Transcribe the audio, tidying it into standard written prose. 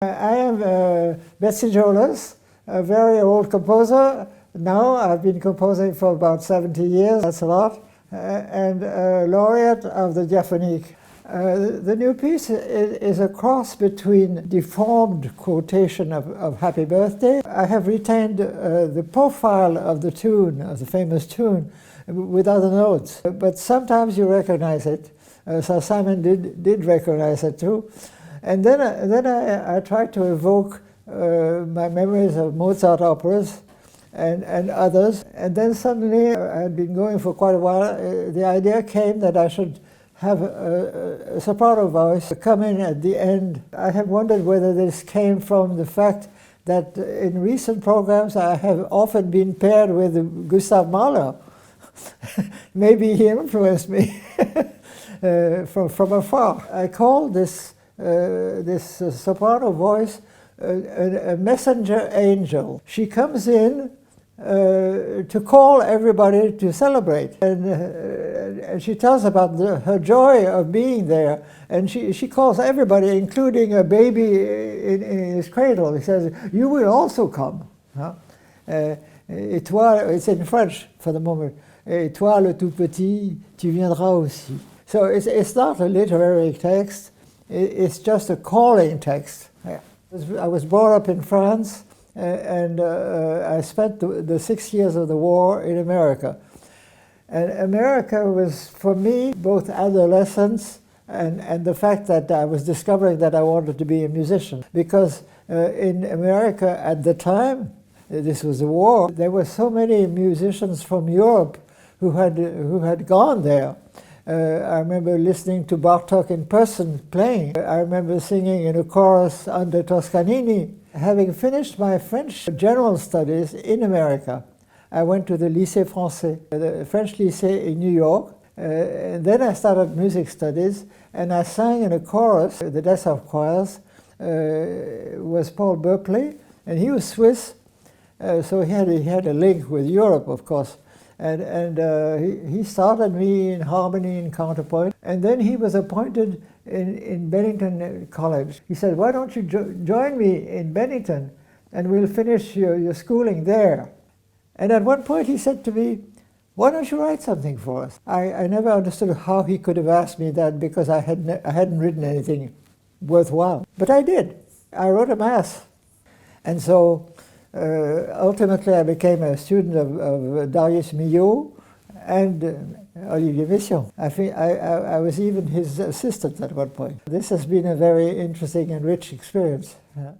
I am Betsy Jolas, a very old composer. Now I've been composing for about 70 years, that's a lot, and laureate of the Diaphonique. The new piece is a cross between deformed quotation of Happy Birthday. I have retained the profile of the tune, of the famous tune, with other notes. But sometimes you recognize it. Sir Simon did recognize it too. And then I tried to evoke my memories of Mozart operas and others. And then suddenly, I had been going for quite a while, the idea came that I should have a soprano voice come in at the end. I have wondered whether this came from the fact that in recent programs I have often been paired with Gustav Mahler. Maybe he influenced me from afar. I call this soprano voice a messenger angel. She comes in to call everybody to celebrate, and she tells about her joy of being there, and she calls everybody, including a baby in his cradle. He says, "You will also come." Huh? Et toi, it's in French for the moment. Et toi, le tout petit, tu viendras aussi. So it's not a literary text. It's just a calling text. Yeah. I was brought up in France, and I spent the 6 years of the war in America. And America was, for me, both adolescence and the fact that I was discovering that I wanted to be a musician. Because in America at the time, this was the war, there were so many musicians from Europe who had gone there. I remember listening to Bartok in person playing. I remember singing in a chorus under Toscanini. Having finished my French general studies in America, I went to the Lycée Français, the French Lycée in New York. And then I started music studies, and I sang in a chorus. The Dessau choirs was Paul Berkeley, and he was Swiss, so he had a link with Europe, of course. And he started me in harmony and counterpoint. And then he was appointed in Bennington College. He said, "Why don't you join me in Bennington, and we'll finish your schooling there." And at one point he said to me, "Why don't you write something for us?" I never understood how he could have asked me that, because I hadn't written anything worthwhile. But I did. I wrote a mass. And so ultimately, I became a student of Darius Milhaud and Olivier Messiaen. I think I was even his assistant at one point. This has been a very interesting and rich experience. Yeah.